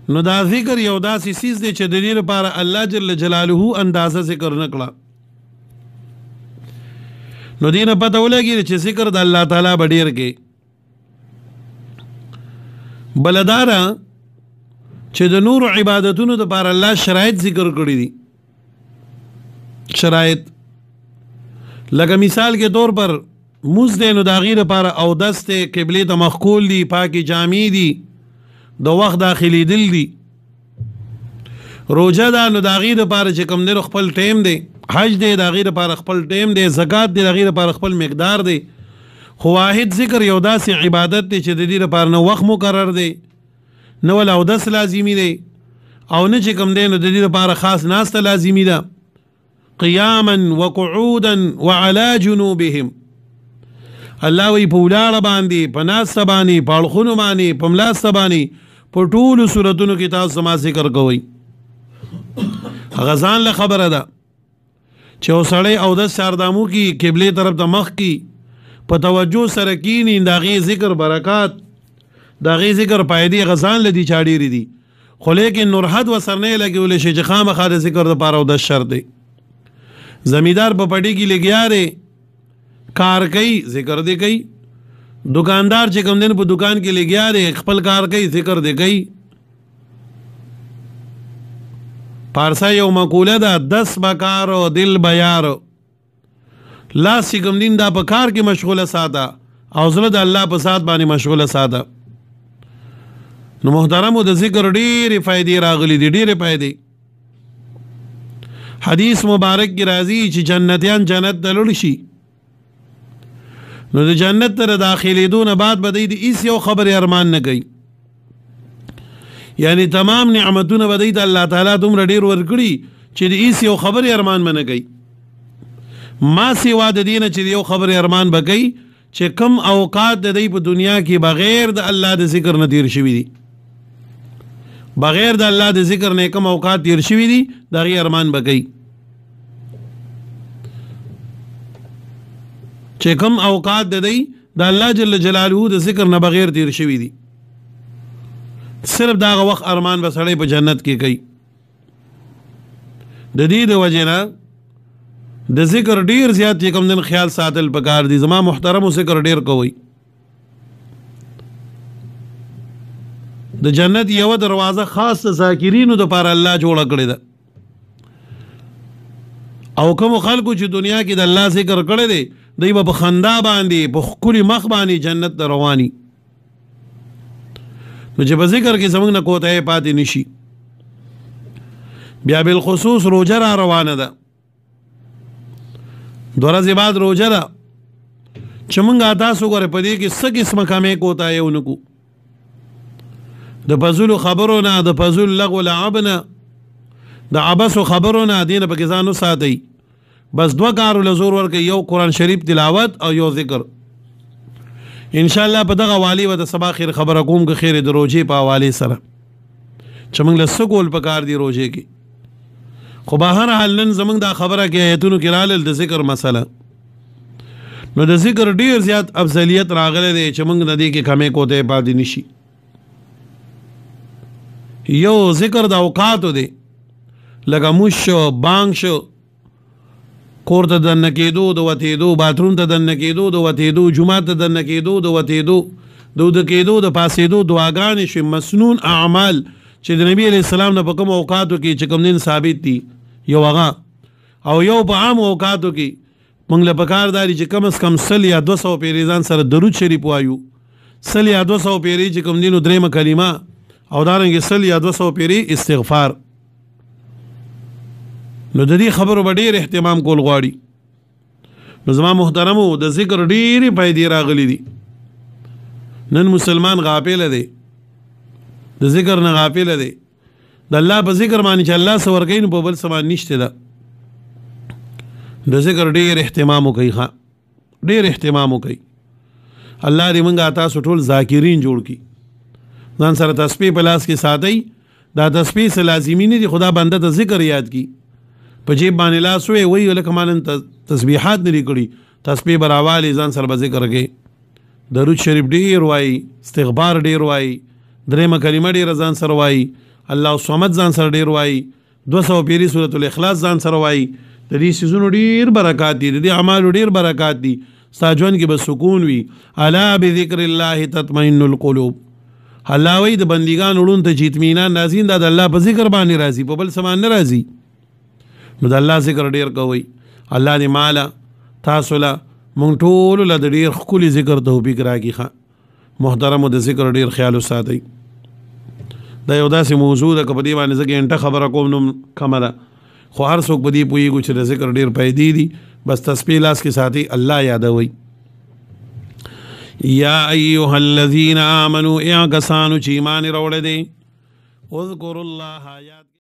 نو دا ذکر یو داسې سیز دی چې د دې لپاره الله جل جلاله اندازه ذکر نه کړه. نو دې نه پته ولګي چې ذکر د الله تعالی به ډېر کې. بله دا ده چې د نورو عبادتونو دپاره الله شرایط ذکر کړي دي. شرایط لکه مثال کې طور پر مونځ دی نو د هغې دپاره اودس دی، قبلې ته مخکول دي، پاکې جامې دي، د وخت داخلېدل دي. روژه ده نو د هغې دپاره چې کوم دی خپل ټیم دی. حج دی د هغې دپاره خپل ټیم دی. زکات دی د هغې دپاره خپل مقدار دی. خو واحد ذکر یو داسې عبادت دی چې د دې دپاره نه وخت مقرر دی، نه ول اودس لازمي دی، او نه چې کوم دی نو د دې دپاره خاص ناسته لازمي ده. قیاما وقعودا وعلى جنوبهم، الله وی په ولاړه باندې، په ناسته باندې، په اړخونو باندې، په ملاسته باندې، په ټولو صورتونو کې تاسو زما ذکر کوئ. هغه ځان له خبره ده چې یو سړی اودس چاردامو کې قبلې طرف ته مخ کې په توجه سره کینی، د هغې ذکر برکات، د هغې ذکر پایدې هغه ځان له دي چا ډېرې دي. خو لیکن نور حد ورسره نه لګولی شي چې خامخا د ذکر دپاره اودس شرط دی. زمیندار په پټي کې لګیا دی، کار کوي، ذکر دی کوي. دکاندار چې کوم دین په دکان کې لګیا دی، خپل کار کوي، ذکر دی کوي. پارسا یو مقوله ده، دس بکارو دل بیارو. لاس چې کوم دین دا په کار کې مشغوله ساته او زړه د الله په ذات باندې مشغوله ساته. نو محترمو د ذکر ډېرې فایدې راغلي دي، ډېرې فایدې. حدیث مبارک کی راځي چې جنتیان جنت ته لوړ شي، نو د جنت ته داخلېدو نه بعد به دوی د هېڅ یو خبرې ارمان نه کوي. یعنی تمام نعمتونه به دوی ته الله تعالی دومره ډېر ورکړي چې د هېڅ یو خبرې ارمان به نه کوي. ما سوا د دې نه چې د یو خبرې ارمان به کوي چې کم اوقات د دوی په دنیا کې بغیر د الله د ذکر نه تیر شوي دي، بغیر د الله د ذکر نه کم اوقات تیر شوي دي، د هغې ارمان به کوي. چې کم اوقات د دی د الله جل جلاله د ذکر نه بغیر تیر شوي دي، صرف دغه وخت ارمان به سړی په جنت کې کوي. د دې د وجې نه د ذکر ډیر زیات چې کوم دن خیال ساتل پکار دي. زما محترمو ذکر ډیر کوئ. د جنت یو دروازه خاص ذاکرینو دپاره الله جوړه کړې ده، او کوم خلکو چې دنیا کې د الله ذکر کړی دی دوی به په خندا باندې په ښکلي مخ باندې جنت ته رواني. نو چې په ذکر کې زموږ نه کوتاهي پاتې نشي. بیا بالخصوص روژه را روانه ده، 2 ورځې بعد روژه ده، چې موږ تاسو ګورئ په دې کې څه قسمه کمې کوتاهي ونکړو. د فضولو خبرو نه، د فضول لغو لعب نه، د عبسو خبرو نه دې نه پکې ځان وساتئ. بس 2 کارو له زور ورکړئ، یو قرآن شریف تلاوت او یو ذکر. انشاءالله په دغه حوالې به د سبا خیر خبره کوم که خیر د روژې په حوالې سره چې موږ له څه کول پکار دي روژې کې. خو به هر حال نن زموږ دا خبره کې ایتونو کې رالل د ذکر مسله، نو د ذکر ډیر زیات افضلیت راغلی دی چې موږ نه دې کې کمې کوتاهي پاتې نشي. یو ذکر د اوقاتو دی، لکه مونځ شو، بانګ شو، کور ته دننه کېدو د وتېدو، باتروم ته دننه کېدو د وتېدو، جومات ته دننه کېدو د وتېدو، د وده کېدو د پاسېدو، دعاګانې شوې، مسنون اعمال چې د نبي علیه السلام نه په کوم اوقاتو کې چې کوم دین ثابت دي یو هغه، او یو په عام اوقاتو کې موږ له پکار داري چې کم از کم 100 یا 200 پیرې ځان سره درود شریف وایو. 100 یا 200 پیرې چې کوم دینو درېمه کلمه، او دارنګې 100 یا 200 پیرې استغفار. نو د دې خبرو به ډېر اهتمام کول غواړي. نو زما محترمو د ذکر ډېرې فایدې راغلي دي. نن مسلمان غافل دی، د ذکر نه غافل دی. د الله په ذکر باندې چې الله څه ورکوي نو په بل څه باندې نشته ده. د ذکر ډېر اهتمام وکړئ، ښه ډېر اهتمام وکړئ. الله دې موږ تاسو ټول ذاکرین جوړ کړي. ځان سره تسبیح په لاس کې ساتئ. دا تسبیح څه لازمي نه دي، خدا بنده ته ذکر یاد کی. په جیب باندې لاس وی لکه ما نن تسبیحات نه دي کړي، تسبیح به راوالې ځان سره به ذکر کوي. درود شریف ډېر وایي، استغفار ډېر وایي، درېمه کلمه ډېره ځان سره وایي، الله الصمد ځان سره ډیر وایي 200 پیری سورۃ الاخلاص ځان سره وایي د دې سيزونو ډیر برکات دي د دې اعمالو ډیر برکات دي ساجون کې بس سکون وي الا بذکر الله تطمئن القلوب الله وی د بندګان وړون ته چې اطمینان راځي دا د الله په ذکر باندې راځي په بل سامان نه راځي نو د الله ذکر ډیر کوي الله دې مالا تاسو له مونږ ټول له ډیر خولي ذکر توفیق راکړي محترم د ذکر ډیر خیال وساتئ دا یو داسې موضوع ده که په دې باندې زه ګنټه خبره کوم نو کمه ده خو هر څوک په دې پوهېږو چې د ذکر ډېر پیدې دي بس تسبیح لاس کې ساتي الله یادوئ یا ایها الذین آمنوا کسانو چې ایمان یې راوړی دی اذکروا الله